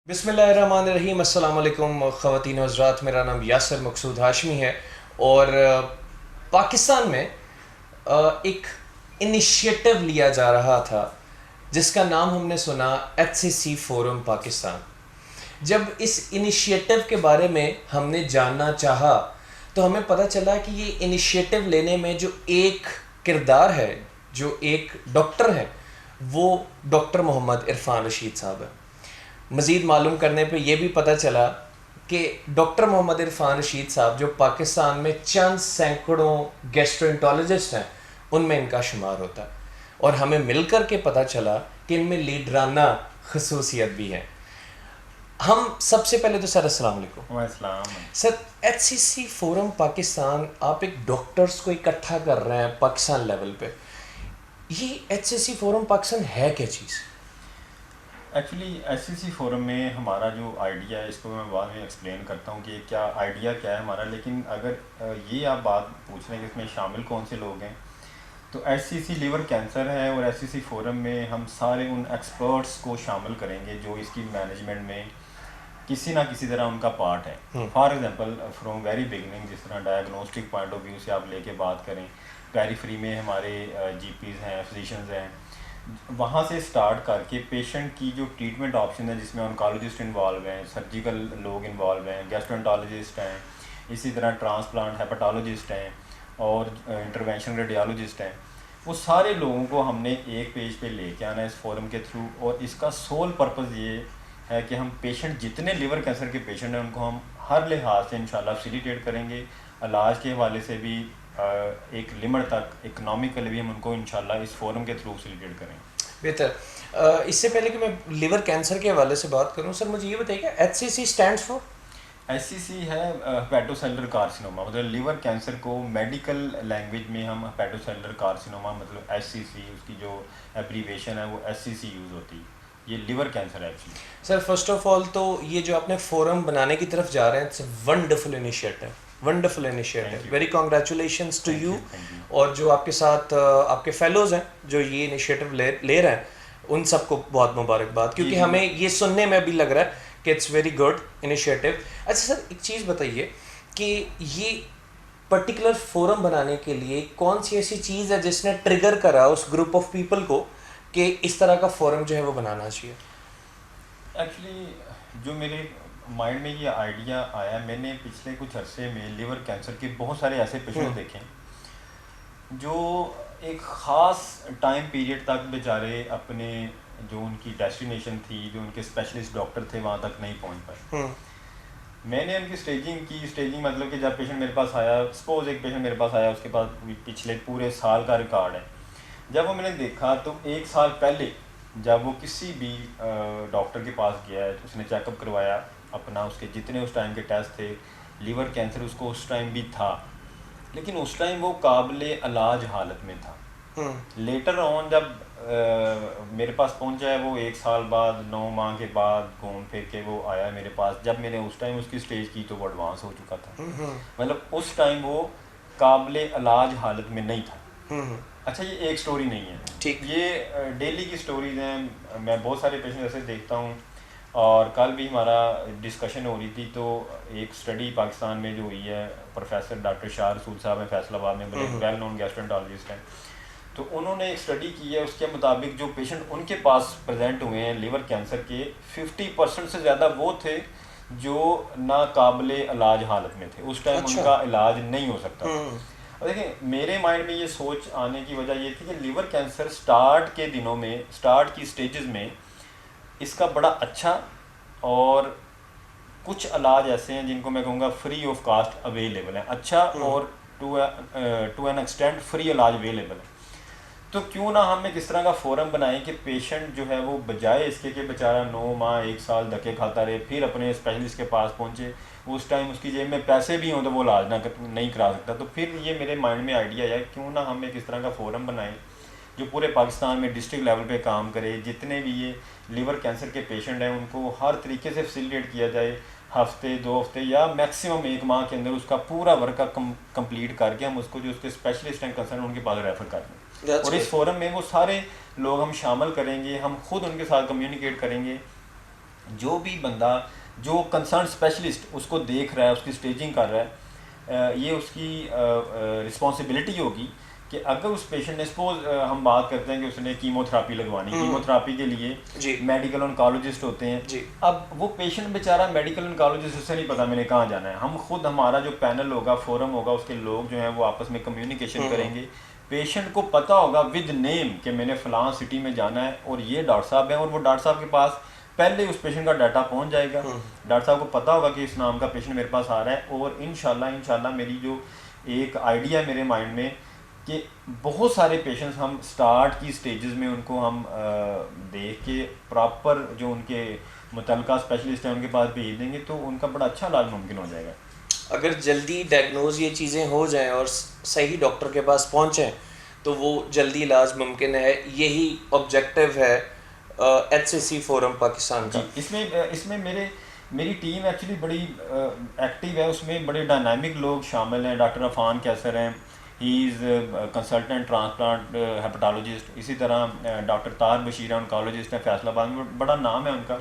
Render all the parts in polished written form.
बिस्मिल्लाहिर्रहमानिर्रहीम। अस्सलाम वालेकुम ख़वातीन व हज़रात, मेरा नाम यासिर मकसूद हाशमी है और पाकिस्तान में एक इनिशिएटिव लिया जा रहा था जिसका नाम हमने सुना HCC फोरम पाकिस्तान। जब इस इनिशिएटिव के बारे में हमने जानना चाहा तो हमें पता चला कि ये इनिशिएटिव लेने में जो एक किरदार है, जो एक डॉक्टर है, वो डॉक्टर मोहम्मद इरफान रशीद साहब है। मज़ीद मालूम करने पे ये भी पता चला कि डॉक्टर मोहम्मद इरफान रशीद साहब जो पाकिस्तान में चंद सैकड़ों गैस्ट्रोएंटरोलॉजिस्ट हैं उनमें इनका शुमार होता है और हमें मिलकर के पता चला कि इनमें लीडराना खसूसियत भी है। हम सबसे पहले तो सर अस्सलाम वालेकुम। वालेकुम सर, HCC फोरम पाकिस्तान, आप एक डॉक्टर्स को इकट्ठा कर रहे हैं पाकिस्तान लेवल पे, ये HCC फोरम पाकिस्तान है क्या चीज़? एक्चुअली HCC फोरम में हमारा जो आइडिया है, इसको मैं बाद में एक्सप्लेन करता हूँ कि क्या आइडिया क्या है हमारा। लेकिन अगर ये आप बात पूछ रहे हैं कि इसमें शामिल कौन से लोग हैं, तो HCC लीवर कैंसर है और HCC फोरम में हम सारे उन एक्सपर्ट्स को शामिल करेंगे जो इसकी मैनेजमेंट में किसी ना किसी तरह उनका पार्ट है। For example from very beginning, जिस तरह डायग्नोस्टिक पॉइंट ऑफ व्यू से आप लेके बात करें, पेरीफ्री में हमारे GPs हैं, फिजिशियंस हैं, वहाँ से स्टार्ट करके पेशेंट की जो ट्रीटमेंट ऑप्शन है जिसमें ऑन्कोलॉजिस्ट इन्वॉल्व हैं, सर्जिकल लोग इन्वॉल्व हैं, गैस्ट्रोएंटरोलॉजिस्ट हैं, इसी तरह ट्रांसप्लांट हेपेटोलॉजिस्ट हैं और इंटरवेंशन रेडियोलॉजिस्ट हैं, वो सारे लोगों को हमने एक पेज पे लेके आना है इस फोरम के थ्रू। और इसका सोल पर्पज़ ये है कि हम पेशेंट जितने लिवर कैंसर के पेशेंट हैं उनको हम हर लिहाज से इंशाल्लाह फैसिलिटेट करेंगे। इलाज के हवाले से भी एक लिमिट तक इकनॉमिकली भी हम उनको इंशाल्लाह इस फोरम के थ्रू फैसिलिटेट करेंगे। बेहतर। इससे पहले कि मैं लिवर कैंसर के हवाले से बात करूं, सर मुझे ये बताइए HCC स्टैंड्स फॉर? HCC है हेपेटोसेलुलर कार्सिनोमा, मतलब लिवर कैंसर को मेडिकल लैंग्वेज में हम हेपेटोसेलुलर कार्सिनोमा मतलब HCC, उसकी जो एब्रीवेशन है वो HCC यूज़ होती है। ये लिवर कैंसर है actually. Sir first of all तो ये जो आपने फोरम बनाने की तरफ जा रहे हैं, it's wonderful initiative, wonderful initiative, very congratulations to you. और जो आपके साथ आपके फेलोज हैं जो ये इनिशिएटिव ले रहे हैं, उन सबको बहुत मुबारकबाद, क्योंकि हमें ये सुनने में भी लग रहा है कि इट्स वेरी गुड इनिशिएटिव। अच्छा सर, एक चीज़ बताइए कि ये पर्टिकुलर फोरम बनाने के लिए कौन सी ऐसी चीज़ है जिसने ट्रिगर करा उस ग्रुप ऑफ पीपल को कि इस तरह का फोरम जो है वो बनाना चाहिए? एक्चुअली जो मेरे माइंड में ये आइडिया आया, मैंने पिछले कुछ अरसे में लिवर कैंसर के बहुत सारे ऐसे पेशेंट देखे जो एक ख़ास टाइम पीरियड तक बेचारे अपने जो उनकी डेस्टिनेशन थी, जो उनके स्पेशलिस्ट डॉक्टर थे, वहाँ तक नहीं पहुँच पाए। मैंने उनकी स्टेजिंग मतलब कि जब पेशेंट मेरे पास आया, सपोज एक पेशेंट मेरे पास आया, उसके पास पिछले पूरे साल का रिकॉर्ड है। जब वो मैंने देखा तो एक साल पहले जब वो किसी भी डॉक्टर के पास गया है तो उसने चेकअप करवाया अपना, उसके जितने उस टाइम के टेस्ट थे, लिवर कैंसर उसको उस टाइम भी था, लेकिन उस टाइम वो काबिल इलाज हालत में था। लेटर ऑन जब मेरे पास पहुंचा है, वो एक साल बाद 9 माह के बाद घूम फिर के वो आया मेरे पास, जब मैंने उस टाइम उसकी स्टेज की तो वो एडवांस हो चुका था। मतलब उस टाइम वो काबिल इलाज हालत में नहीं था। अच्छा, ये एक स्टोरी नहीं है, ठीक, ये डेली की स्टोरीज हैं। मैं बहुत सारे पेशेंट ऐसे देखता हूँ और कल भी हमारा डिस्कशन हो रही थी तो एक स्टडी पाकिस्तान में जो हुई है, प्रोफेसर डॉक्टर शाह रसूल साहब हैं फैसलाबाद में, बड़े वेल नोन गैस्ट्रोएंटरोलॉजिस्ट हैं, तो उन्होंने एक स्टडी की है। उसके मुताबिक जो पेशेंट उनके पास प्रेजेंट हुए हैं लिवर कैंसर के, 50% से ज़्यादा वो थे जो नाकाबिल इलाज हालत में थे, उस टाइम उनका इलाज नहीं हो सकता था। देखिए, मेरे माइंड में ये सोच आने की वजह ये थी कि लिवर कैंसर स्टार्ट के दिनों में, स्टार्ट की स्टेजेस में इसका बड़ा अच्छा, और कुछ इलाज ऐसे हैं जिनको मैं कहूँगा फ्री ऑफ कास्ट अवेलेबल है, अच्छा, और टू एन एक्सटेंट फ्री इलाज अवेलेबल है। तो क्यों ना हम एक इस तरह का फोरम बनाएं कि पेशेंट जो है वो बजाय इसके कि बेचारा 9 माह 1 साल धक्के खाता रहे फिर अपने स्पेशलिस्ट के पास पहुंचे, उस टाइम उसकी जेब में पैसे भी हों तो वो इलाज नहीं करा सकता। तो फिर ये मेरे माइंड में आइडिया है, क्यों ना हम एक इस तरह का फोरम बनाएं जो पूरे पाकिस्तान में डिस्ट्रिक्ट लेवल पे काम करे। जितने भी ये लिवर कैंसर के पेशेंट हैं उनको हर तरीके से फैसिलिटेट किया जाए, हफ्ते 2 हफ्ते या मैक्सिमम 1 माह के अंदर उसका पूरा वर्क कंप्लीट करके हम उसको जो उसके स्पेशलिस्ट हैं कंसर्न उनके पास रेफर कर दें। और इस फोरम में वो सारे लोग हम शामिल करेंगे, हम खुद उनके साथ कम्युनिकेट करेंगे जो भी बंदा जो कंसर्न स्पेशलिस्ट उसको देख रहा है, उसकी स्टेजिंग कर रहा है, ये उसकी रिस्पॉन्सिबिलिटी होगी कि अगर उस पेशेंट ने सपोज हम बात करते हैं कि उसने कीमोथेरापी लगवानी, कीमोथेरापी के लिए जी मेडिकल ऑनकोलॉजिस्ट होते हैं। जी अब वो पेशेंट बेचारा मेडिकल ऑनकोलॉजिस्ट उससे नहीं पता मैंने कहाँ जाना है, हम खुद हमारा जो पैनल होगा, फोरम होगा, उसके लोग जो हैं वो आपस में कम्युनिकेशन करेंगे, पेशेंट को पता होगा विद नेम कि मैंने फ़लाँ सिटी में जाना है और ये डॉक्टर साहब हैं, और वो डॉक्टर साहब के पास पहले उस पेशेंट का डाटा पहुंच जाएगा। डॉक्टर साहब को पता होगा कि इस नाम का पेशेंट मेरे पास आ रहा है, और इंशाल्लाह मेरी जो एक आइडिया है मेरे माइंड में कि बहुत सारे पेशेंट्स हम स्टार्ट की स्टेजेस में उनको हम देख के प्रॉपर जो उनके मुतलका स्पेशलिस्ट हैं उनके पास भेज देंगे तो उनका बड़ा अच्छा इलाज मुमकिन हो जाएगा। अगर जल्दी डायग्नोज ये चीज़ें हो जाएं और सही डॉक्टर के पास पहुंचें तो वो जल्दी इलाज मुमकिन है। यही ऑब्जेक्टिव है HCC फोरम पाकिस्तान जी, का। इसमें मेरी टीम एक्चुअली बड़ी एक्टिव है, उसमें बड़े डायनामिक लोग शामिल हैं। डॉक्टर अफान कैसर हैं, he is consultant transplant hepatologist. इसी तरह डॉक्टर तार बशीर ऑनकोलॉजिस्ट हैं, फैसलाबाद में बड़ा नाम है उनका।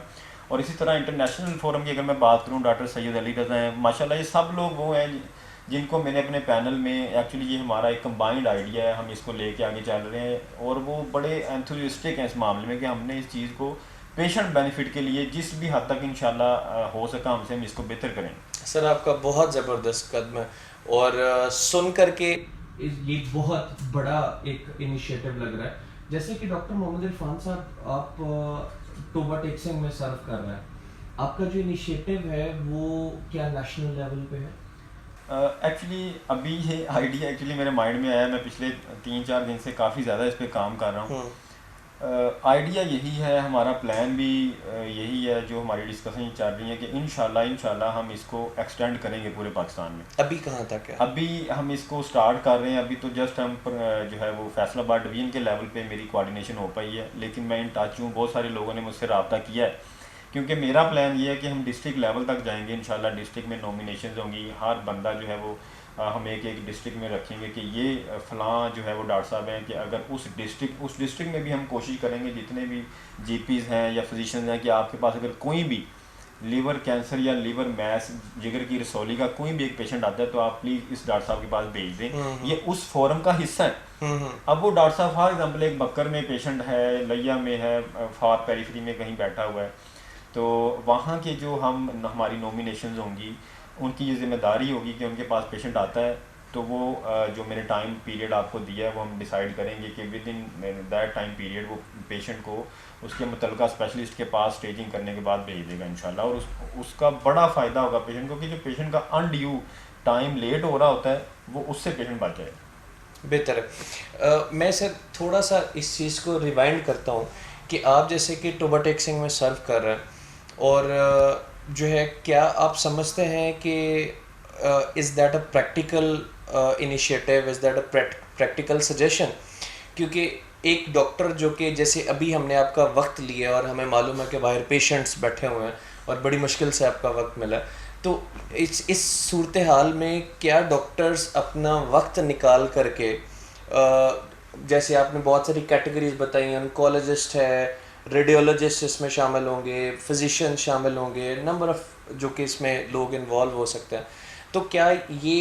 और इसी तरह इंटरनेशनल फोरम की अगर मैं बात करूँ, डॉक्टर सैयद अली रज़ा हैं, माशाल्लाह ये सब लोग वो हैं जिनको मैंने अपने पैनल में, एक्चुअली ये हमारा एक कंबाइंड आइडिया है, हम इसको लेके आगे चल रहे हैं और वो बड़े एंथुसियास्टिक हैं इस मामले में कि हमने इस चीज़ को पेशेंट बेनिफिट के लिए जिस भी हद तक इंशाल्लाह हो सका हमसे हम इसको बेहतर करें। सर आपका बहुत ज़बरदस्त कदम है और सुन करके ये बहुत बड़ा एक इनिशिएटिव लग रहा है। जैसे कि डॉक्टर मोहम्मद इरफान साहब, आप टोबा टेक्सिंग में सर्व कर रहे हैं, आपका जो इनिशिएटिव है वो क्या नेशनल लेवल पे है? एक्चुअली अभी ये आइडिया एक्चुअली मेरे माइंड में आया, मैं पिछले 3-4 दिन से काफ़ी ज़्यादा इस पे काम कर रहा हूँ। आइडिया यही है, हमारा प्लान भी यही है, जो हमारी डिस्कशन चल रही है कि इंशाल्लाह हम इसको एक्सटेंड करेंगे पूरे पाकिस्तान में। अभी कहाँ तक है? अभी हम इसको स्टार्ट कर रहे हैं, अभी तो जस्ट हम जो है वो फैसलाबाद डिवीज़न के लेवल पे मेरी कोऑर्डिनेशन हो पाई है, लेकिन मैं इन टच हूँ, बहुत सारे लोगों ने मुझसे रब्ता किया है, क्योंकि मेरा प्लान ये है कि हम डिस्ट्रिक्ट लेवल तक जाएंगे इंशाल्लाह। डिस्ट्रिक्ट में नॉमिनेशंस होंगी, हर बंदा जो है वो हम एक डिस्ट्रिक्ट में रखेंगे कि ये फ़लाँ जो है वो डॉक्टर साहब हैं, कि अगर उस डिस्ट्रिक्ट में भी हम कोशिश करेंगे जितने भी जीपीज़ हैं या फिजिशियंस हैं कि आपके पास अगर कोई भी लीवर कैंसर या लीवर मैस, जिगर की रसौली का कोई भी एक पेशेंट आता है तो आप प्लीज़ इस डॉक्टर साहब के पास भेज दें, ये उस फोरम का हिस्सा है। अब वो डॉक्टर साहब फॉर एग्जाम्पल एक बक्कर में पेशेंट है, लिया में है, फार पेरीफ्री में कहीं बैठा हुआ है, तो वहाँ के जो हमारी नॉमिनेशंस होंगी उनकी ये जिम्मेदारी होगी कि उनके पास पेशेंट आता है तो वो जो मैंने टाइम पीरियड आपको दिया है वो हम डिसाइड करेंगे कि with in that time period वो पेशेंट को उसके मुतलका स्पेशलिस्ट के पास स्टेजिंग करने के बाद भेज देगा इंशाल्लाह। और उसका बड़ा फ़ायदा होगा पेशेंट को कि जो पेशेंट का अनड्यू टाइम लेट हो रहा होता है वो उससे पेशेंट बच जाएगा। बेहतर है। मैं सर थोड़ा सा इस चीज़ को रिवाइंड करता हूँ कि आप जैसे कि टोबा टेक्सिंग में सर्व कर रहे हैं और जो है, क्या आप समझते हैं कि is that a practical initiative, is that a practical suggestion? क्योंकि एक डॉक्टर जो कि जैसे अभी हमने आपका वक्त लिया और हमें मालूम है कि बाहर पेशेंट्स बैठे हुए हैं और बड़ी मुश्किल से आपका वक्त मिला, तो इस सूरत हाल में क्या डॉक्टर्स अपना वक्त निकाल करके जैसे आपने बहुत सारी कैटेगरीज बताई, ऑनकोलॉजिस्ट है, रेडियोलॉजिस्ट इसमें शामिल होंगे, फिजिशियन शामिल होंगे, नंबर ऑफ़ जो कि इसमें लोग इन्वॉल्व हो सकते हैं, तो क्या ये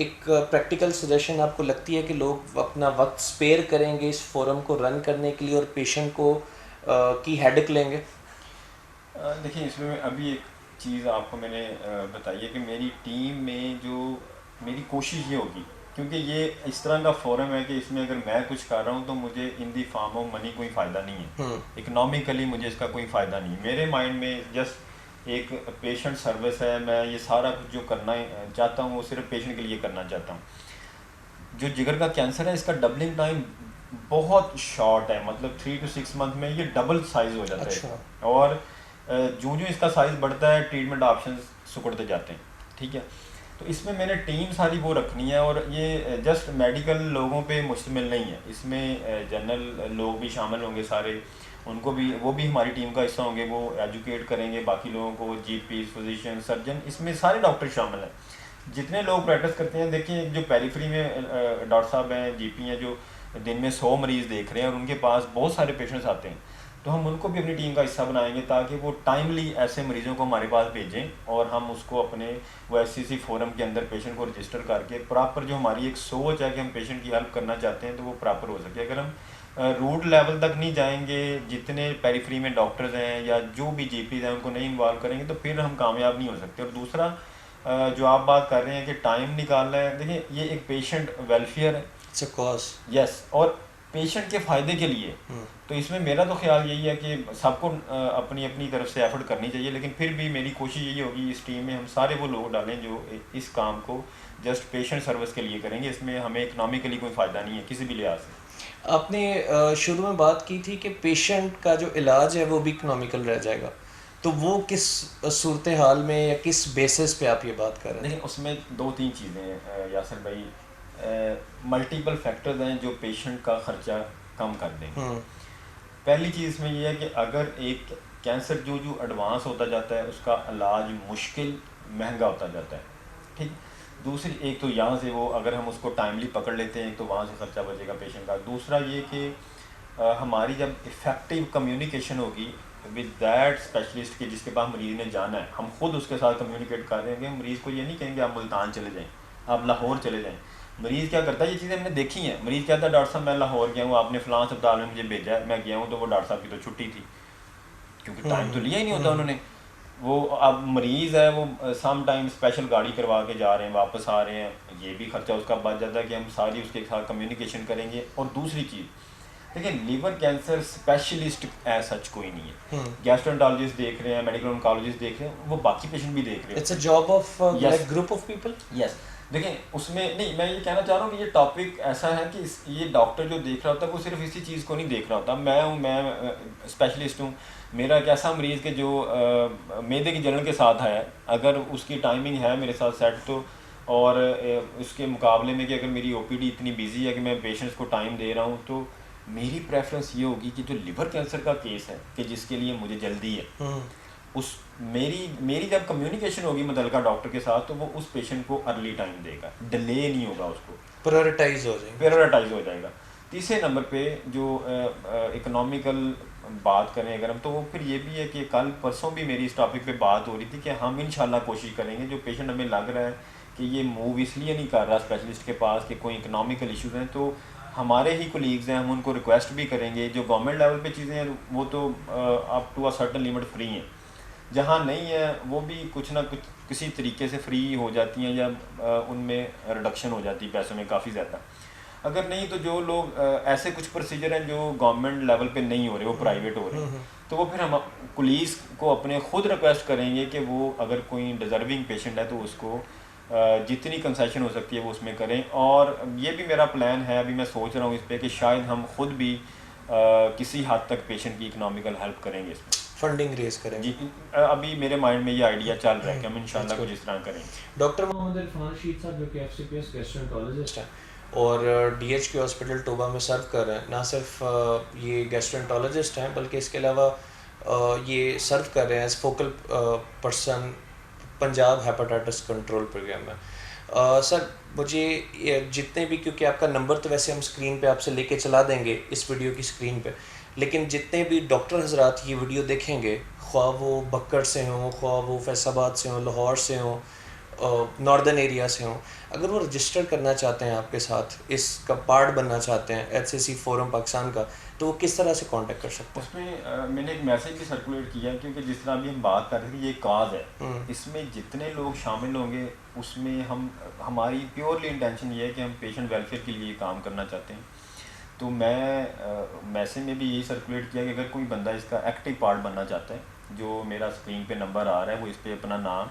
एक प्रैक्टिकल सजेशन आपको लगती है कि लोग अपना वक्त स्पेयर करेंगे इस फोरम को रन करने के लिए और पेशेंट को की हेडेक लेंगे? देखिए, इसमें अभी एक चीज़ आपको मैंने बताई है कि मेरी टीम में जो मेरी कोशिश ये होगी, क्योंकि ये इस तरह का फोरम है कि इसमें अगर मैं कुछ कर रहा हूँ तो मुझे इन दी फॉर्म ऑफ मनी कोई फ़ायदा नहीं है, इकोनॉमिकली मुझे इसका कोई फ़ायदा नहीं है। मेरे माइंड में जस्ट एक पेशेंट सर्विस है, मैं ये सारा कुछ जो करना चाहता हूँ वो सिर्फ पेशेंट के लिए करना चाहता हूँ। जो जिगर का कैंसर है इसका डबलिंग टाइम बहुत शॉर्ट है, मतलब 3 to 6 मंथ में ये डबल साइज़ हो जाता अच्छा। है, और जो इसका साइज़ बढ़ता है ट्रीटमेंट ऑप्शन सुकड़ते जाते हैं। ठीक है, तो इसमें मैंने टीम सारी वो रखनी है, और ये जस्ट मेडिकल लोगों पे मुश्तमिल नहीं है, इसमें जनरल लोग भी शामिल होंगे सारे, उनको भी वो भी हमारी टीम का हिस्सा होंगे, वो एजुकेट करेंगे बाकी लोगों को, जीपी, फिजिशियन, सर्जन, इसमें सारे डॉक्टर शामिल हैं जितने लोग प्रैक्टिस करते हैं। देखिए, जो पेरीफ्री में डॉक्टर साहब हैं, जीपी हैं, जो दिन में 100 मरीज़ देख रहे हैं और उनके पास बहुत सारे पेशेंट्स आते हैं, तो हम उनको भी अपनी टीम का हिस्सा बनाएंगे ताकि वो टाइमली ऐसे मरीज़ों को हमारे पास भेजें और हम उसको अपने वो एससीसी फोरम के अंदर पेशेंट को रजिस्टर करके प्रॉपर जो हमारी एक सोच है कि हम पेशेंट की हेल्प करना चाहते हैं तो वो प्रॉपर हो सके। अगर हम रूट लेवल तक नहीं जाएंगे, जितने पेरिफेरी में डॉक्टर्स हैं या जो भी जीपीज हैं उनको नहीं इन्वॉल्व करेंगे तो फिर हम कामयाब नहीं हो सकते। और दूसरा जो आप बात कर रहे हैं कि टाइम निकालना है, देखिए ये एक पेशेंट वेलफेयर है, इट्स अ कॉज। यस, और पेशेंट के फ़ायदे के लिए। तो इसमें मेरा तो ख्याल यही है कि सबको अपनी अपनी तरफ से एफर्ट करनी चाहिए, लेकिन फिर भी मेरी कोशिश यही होगी इस टीम में हम सारे वो लोग डालें जो इस काम को जस्ट पेशेंट सर्विस के लिए करेंगे। इसमें हमें इकनॉमिकली कोई फ़ायदा नहीं है किसी भी लिहाज से। आपने शुरू में बात की थी कि पेशेंट का जो इलाज है वो भी इकोनॉमिकल रह जाएगा, तो वो किस सूरत हाल में या किस बेसिस पे आप ये बात कर रहे हैं? देखिए उसमें दो तीन चीज़ें हैं यासर भाई, मल्टीपल फैक्टर्स हैं जो पेशेंट का ख़र्चा कम कर देंगे। पहली चीज़ इसमें यह है कि अगर एक कैंसर जो जो एडवांस होता जाता है उसका इलाज मुश्किल महंगा होता जाता है, ठीक। दूसरी एक तो यहाँ से वो अगर हम उसको टाइमली पकड़ लेते हैं तो वहाँ से ख़र्चा बचेगा पेशेंट का। दूसरा ये कि हमारी जब इफ़ेक्टिव कम्युनिकेशन होगी विद दैट स्पेशलिस्ट के जिसके पास मरीज़ ने जाना है, हम खुद उसके साथ कम्युनिकेट कर रहे हैं। मरीज़ को ये नहीं कहेंगे आप मुल्तान चले जाएँ, आप लाहौर चले जाएँ। मरीज़ क्या करता है, ये चीज़ें हमने देखी हैं, मरीज़ कहता है डॉक्टर साहब मैं लाहौर गया हूँ, आपने फ़लाँ अस्पताल में मुझे भेजा है, मैं गया हूँ तो वो डॉक्टर साहब की तो छुट्टी थी, क्योंकि टाइम तो लिया ही नहीं होता उन्होंने। वो अब मरीज़ है वो सम टाइम स्पेशल गाड़ी करवा के जा रहे हैं, वापस आ रहे हैं, ये भी खर्चा उसका बच जाता है कि हम सारी उसके साथ कम्युनिकेशन करेंगे। और दूसरी चीज़ देखिए, liver cancer specialist as such कोई नहीं है। गैस्ट्रोएंटरोलॉजिस्ट देख रहे हैं, मेडिकल ऑन्कोलॉजिस्ट देख रहे हैं, वो बाकी पेशेंट भी देख रहे हैं। It's a job of Yes. Group of people. Yes, देखिए उसमें नहीं, मैं ये कहना चाह रहा हूँ कि ये टॉपिक ऐसा है कि ये डॉक्टर जो देख रहा होता है वो सिर्फ इसी चीज़ को नहीं देख रहा होता। मैं स्पेशलिस्ट हूँ, मेरा एक ऐसा मरीज़ के जो मैदे की जलन के साथ है, अगर उसकी टाइमिंग है मेरे साथ सेट तो, और उसके मुकाबले में कि अगर मेरी ओपीडी इतनी बिजी है कि मैं पेशेंट्स को टाइम दे रहा हूँ, तो मेरी प्रेफरेंस ये होगी कि जो लिवर कैंसर का केस है कि जिसके लिए मुझे जल्दी है, उस मेरी जब कम्युनिकेशन होगी मुतल्लिका डॉक्टर के साथ तो वो उस पेशेंट को अर्ली टाइम देगा, डिले नहीं होगा, उसको प्रायोरिटाइज हो जाएगा। तीसरे नंबर पे जो इकोनॉमिकल बात करें अगर हम, तो वो फिर ये भी है कि कल परसों भी मेरी इस टॉपिक पे बात हो रही थी कि हम इंशाल्लाह कोशिश करेंगे, जो पेशेंट हमें लग रहा है कि ये मूव इसलिए नहीं कर रहा स्पेशलिस्ट के पास कि कोई इकोनॉमिकल इशूज़ हैं, तो हमारे ही कोलीग्स हैं, हम उनको रिक्वेस्ट भी करेंगे। जो गवर्नमेंट लेवल पे चीज़ें हैं वो तो up to a certain limit free हैं, जहाँ नहीं है वो भी कुछ ना कुछ किसी तरीके से फ्री हो जाती हैं या उनमें रिडक्शन हो जाती है पैसों में काफ़ी ज़्यादा। अगर नहीं तो जो लोग ऐसे कुछ प्रोसीजर हैं जो गवर्नमेंट लेवल पे नहीं हो रहे, वो प्राइवेट हो रहे हैं, तो वो फिर हम पुलिस को अपने खुद रिक्वेस्ट करेंगे कि वो अगर कोई डिज़र्विंग पेशेंट है तो उसको जितनी कंसेशन हो सकती है वो उसमें करें। और ये भी मेरा प्लान है, अभी मैं सोच रहा हूँ इस पर कि शायद हम खुद भी किसी हद तक पेशेंट की इकोनॉमिकल हेल्प करेंगे, इसमें फंडिंग रेज करेंगे। जी, अभी मेरे माइंड में ये आइडिया चल रहा है कि हम इंशाल्लाह कुछ इस तरह करेंगे। डॉक्टर मोहम्मद इरफान रशीद साहब जो कि एफसीपीएस गैस्ट्रोएंटरोलॉजिस्ट हैं और डीएचके हॉस्पिटल टोबा में सर्व कर रहे हैं, ना सिर्फ ये गैस्ट्रोएंटरोलॉजिस्ट हैं बल्कि इसके अलावा ये सर्व कर रहे हैं as focal person Punjab hepatitis control program में। सर मुझे जितने भी, क्योंकि आपका नंबर तो वैसे हम स्क्रीन पे आपसे लेके चला देंगे इस वीडियो की स्क्रीन पे, लेकिन जितने भी डॉक्टर हजरात ये वीडियो देखेंगे, ख्वाह वो बक्कड़ से हों, ख्वाह वो फैसलाबाद से हों, लाहौर से हों, नॉर्दर्न एरिया से हों, अगर वो रजिस्टर करना चाहते हैं आपके साथ, इसका पार्ट बनना चाहते हैं एचसीसी फोरम पाकिस्तान का, तो वो किस तरह से कांटेक्ट कर सकते हैं? उसमें मैंने एक मैसेज भी सर्कुलेट किया है, क्योंकि जिस तरह अभी हम बात कर रहे थे ये काज है, इसमें जितने लोग शामिल होंगे उसमें हमारी प्योरली इंटेंशन ये है कि हम पेशेंट वेलफेयर के लिए काम करना चाहते हैं। तो मैं मैसेज में भी यही सर्कुलेट किया कि अगर कोई बंदा इसका एक्टिव पार्ट बनना चाहता है, जो मेरा स्क्रीन पे नंबर आ रहा है वो इस पर अपना नाम,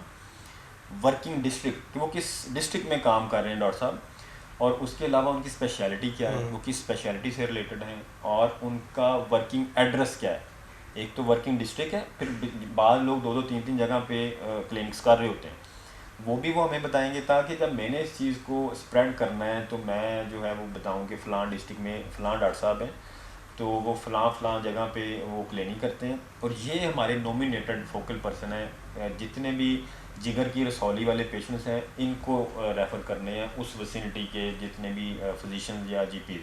वर्किंग डिस्ट्रिक्ट कि वो किस डिस्ट्रिक्ट में काम कर रहे हैं डॉक्टर साहब, और उसके अलावा उनकी स्पेशलिटी क्या है, वो किस स्पेशलिटी से रिलेटेड हैं, और उनका वर्किंग एड्रेस क्या है। एक तो वर्किंग डिस्ट्रिक्ट है, फिर बाद लोग 2-2 3-3 जगह पे क्लिनिक्स कर रहे होते हैं, वो भी वो हमें बताएंगे, ताकि जब मैंने इस चीज़ को स्प्रेड करना है तो मैं जो है वो बताऊं कि फ़लाँ डिस्ट्रिक्ट में फ़लाँ डॉक्टर साहब हैं, तो वो फ़लाँ जगह पे वो क्लिनिक करते हैं, और ये हमारे नॉमिनेटेड फोकल पर्सन है। जितने भी जिगर की रसौली वाले पेशेंट्स हैं इनको रेफ़र करने हैं उस विसिनिटी के जितने भी फिजिशियन या जीपी।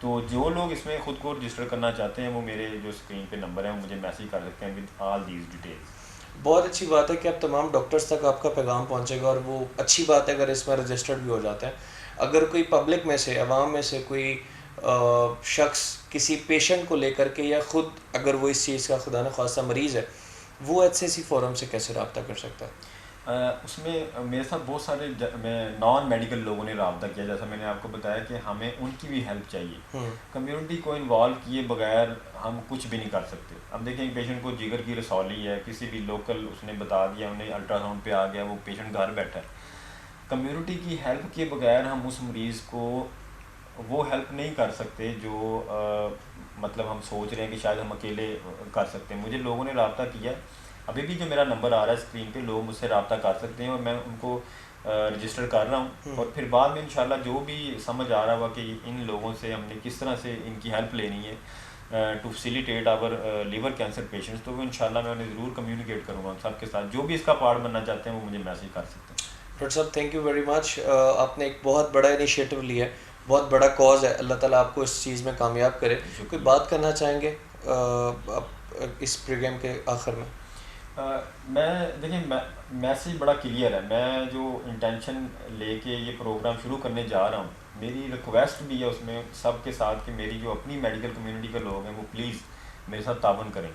तो जो लोग इसमें ख़ुद को रजिस्टर करना चाहते हैं वो मेरे जो स्क्रीन पे नंबर है वो मुझे मैसेज कर सकते हैं विद ऑल दीज डिटेल्स। बहुत अच्छी बात है कि अब तमाम डॉक्टर्स तक आपका पैगाम पहुंचेगा, और वो अच्छी बात है अगर इसमें रजिस्टर्ड भी हो जाते हैं। अगर कोई पब्लिक में से, अवाम में से कोई शख्स किसी पेशेंट को लेकर के, या ख़ुद अगर वो इस चीज़ का खुदा न खास्ता मरीज़ है, वो HCC फोरम से कैसे रब्ता कर सकता है? उसमें मेरे साथ बहुत सारे मैं नॉन मेडिकल लोगों ने रब्ता किया, जैसा मैंने आपको बताया कि हमें उनकी भी हेल्प चाहिए। कम्युनिटी को इन्वॉल्व किए बगैर हम कुछ भी नहीं कर सकते। अब देखें, एक पेशेंट को जिगर की रसौली है, किसी भी लोकल उसने बता दिया, उन्हें अल्ट्रासाउंड पे आ गया, वो पेशेंट घर बैठा है, कम्युनिटी की हेल्प के बगैर हम उस मरीज़ को वो हेल्प नहीं कर सकते जो मतलब हम सोच रहे हैं कि शायद हम अकेले कर सकते हैं। मुझे लोगों ने रब्ता किया, अभी भी जो मेरा नंबर आ रहा है स्क्रीन पे, लोग मुझसे रब्ता कर सकते हैं और मैं उनको रजिस्टर कर रहा हूँ। और फिर बाद में इंशाल्लाह जो भी समझ आ रहा हुआ कि इन लोगों से हमने किस तरह से इनकी हेल्प लेनी है to facilitate our liver cancer patients, तो वो इंशाल्लाह मैं उन्हें ज़रूर कम्युनिकेट करूँगा उन सबके साथ। जो भी इसका पार्ट बनना चाहते हैं वो मुझे मैसेज कर सकते हैं। डॉक्टर साहब, थैंक यू वेरी मच। आपने एक बहुत बड़ा इनिशिएटिव लिया है, बहुत बड़ा कॉज है, अल्लाह ताला आपको इस चीज़ में कामयाब करे। कोई बात करना चाहेंगे इस प्रोग्राम के आखिर में? मैं देखिए, मैसेज बड़ा क्लियर है। मैं जो इंटेंशन लेके ये प्रोग्राम शुरू करने जा रहा हूँ, मेरी रिक्वेस्ट भी है उसमें सबके साथ कि मेरी जो अपनी मेडिकल कम्युनिटी के लोग हैं वो प्लीज़ मेरे साथ तावन करें।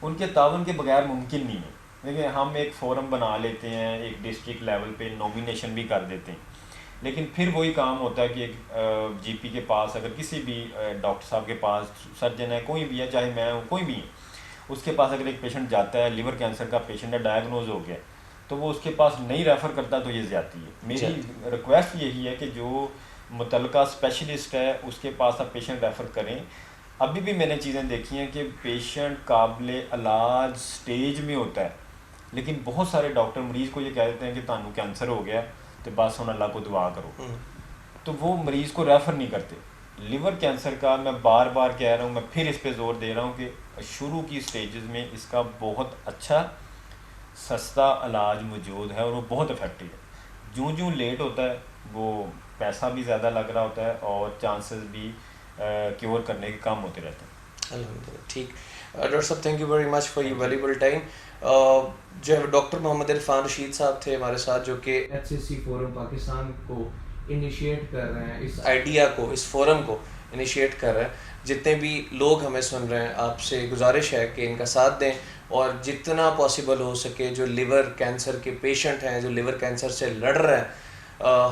उनके तावन के बगैर मुमकिन नहीं है। देखिए, हम एक फ़ोरम बना लेते हैं, एक डिस्ट्रिक्ट लेवल पे नॉमिनेशन भी कर देते हैं, लेकिन फिर वही काम होता है कि एक जीपी के पास, अगर किसी भी डॉक्टर साहब के पास, सर्जन है, कोई भी है, चाहे मैं हूँ, कोई भी है, उसके पास अगर एक पेशेंट जाता है, लिवर कैंसर का पेशेंट है, डायग्नोज हो गया, तो वो उसके पास नहीं रेफ़र करता, तो ये ज़्यादती है। मेरी रिक्वेस्ट यही है कि जो मुतलका स्पेशलिस्ट है उसके पास आप पेशेंट रेफ़र करें। अभी भी मैंने चीज़ें देखी हैं कि पेशेंट काबिले इलाज स्टेज में होता है, लेकिन बहुत सारे डॉक्टर मरीज़ को ये कह देते हैं कि तानू कैंसर हो गया तो बस हम अल्लाह को दुआ करो, तो वो मरीज़ को रेफ़र नहीं करते। लिवर कैंसर का मैं बार बार कह रहा हूँ, मैं फिर इस पे ज़ोर दे रहा हूँ कि शुरू की स्टेजेस में इसका बहुत अच्छा सस्ता इलाज मौजूद है और वो बहुत इफ़ेक्टिव है। जूँ जूँ लेट होता है वो पैसा भी ज़्यादा लग रहा होता है और चांसेस भी क्योर करने के कम होते रहते हैं। अल्हम्दुलिल्लाह, ठीक। डॉक्टर साहब, thank you very much for your valuable time. जो है डॉक्टर मोहम्मद इरफान रशीद साहब थे हमारे साथ, जो कि HCC फोरम पाकिस्तान को इनिशिएट कर रहे हैं, इस आइडिया को, इस फोरम को इनिशिएट कर रहे हैं। जितने भी लोग हमें सुन रहे हैं, आपसे गुजारिश है कि इनका साथ दें, और जितना पॉसिबल हो सके जो लिवर कैंसर के पेशेंट हैं, जो लिवर कैंसर से लड़ रहे हैं,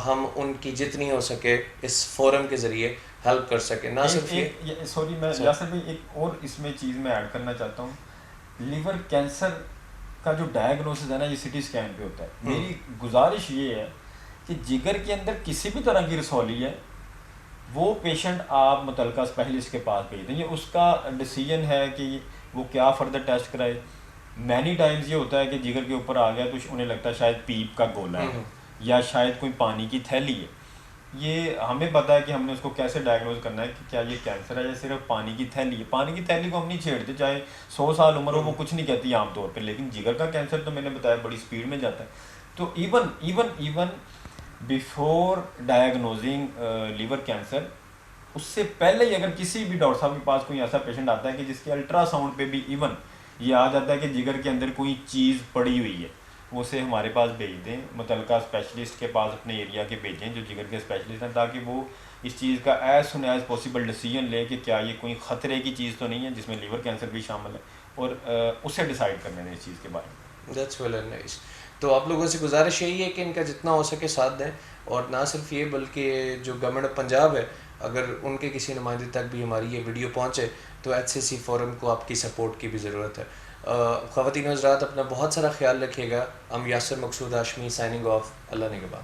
हम उनकी जितनी हो सके इस फोरम के ज़रिए हेल्प कर सकें। ना सिर्फ ये सॉरी, मैं यासर भाई एक और इसमें चीज़ मैं ऐड करना चाहता हूँ। लिवर कैंसर का जो डायग्नोसिस है ना, ये सिटी स्कैन पे होता है। मेरी गुजारिश ये है कि जिगर के अंदर किसी भी तरह की रसौली है, वो पेशेंट आप मुतलका स्पेशलिस्ट के पास भेज दें। ये उसका डिसीजन है कि वो क्या फ़र्दर टेस्ट कराए। मैनी टाइम्स ये होता है कि जिगर के ऊपर आ गया तो उन्हें लगता है शायद पीप का गोला है या शायद कोई पानी की थैली है। ये हमें पता है कि हमने उसको कैसे डायग्नोज करना है कि क्या ये कैंसर है या सिर्फ पानी की थैली है। पानी की थैली को हम नहीं छेड़ते, चाहे 100 साल उम्र हो, वो कुछ नहीं कहती आमतौर पर, लेकिन जिगर का कैंसर तो मैंने बताया बड़ी स्पीड में जाता है। तो even before diagnosing liver cancer, उससे पहले ही अगर किसी भी डॉक्टर साहब के पास कोई ऐसा पेशेंट आता है कि जिसके अल्ट्रासाउंड पे भी इवन ये आ जाता है कि जिगर के अंदर कोई चीज़ पड़ी हुई है, वो उसे हमारे पास भेज दें, मुतलका स्पेशलिस्ट के पास अपने एरिया के भेजें जो जिगर के स्पेशलिस्ट हैं, ताकि वो इस चीज़ का as soon as possible decision ले कि क्या ये कोई ख़तरे की चीज़ तो नहीं है जिसमें लिवर कैंसर भी शामिल है, और उसे डिसाइड करने दें इस चीज़ के बारे में। That's well and nice. तो आप लोगों से गुजारिश यही है कि इनका जितना हो सके साथ दें, और ना सिर्फ ये बल्कि जो गवर्नमेंट ऑफ पंजाब है, अगर उनके किसी नुमाइंदे तक भी हमारी ये वीडियो पहुँचे तो HCC फोरम को आपकी सपोर्ट की भी ज़रूरत है। ख़वातीन हज़रात, अपना बहुत सारा ख्याल रखिएगा। हम यासर मकसूद हाशमी साइनिंग ऑफ। अल्लाह ने के बाद।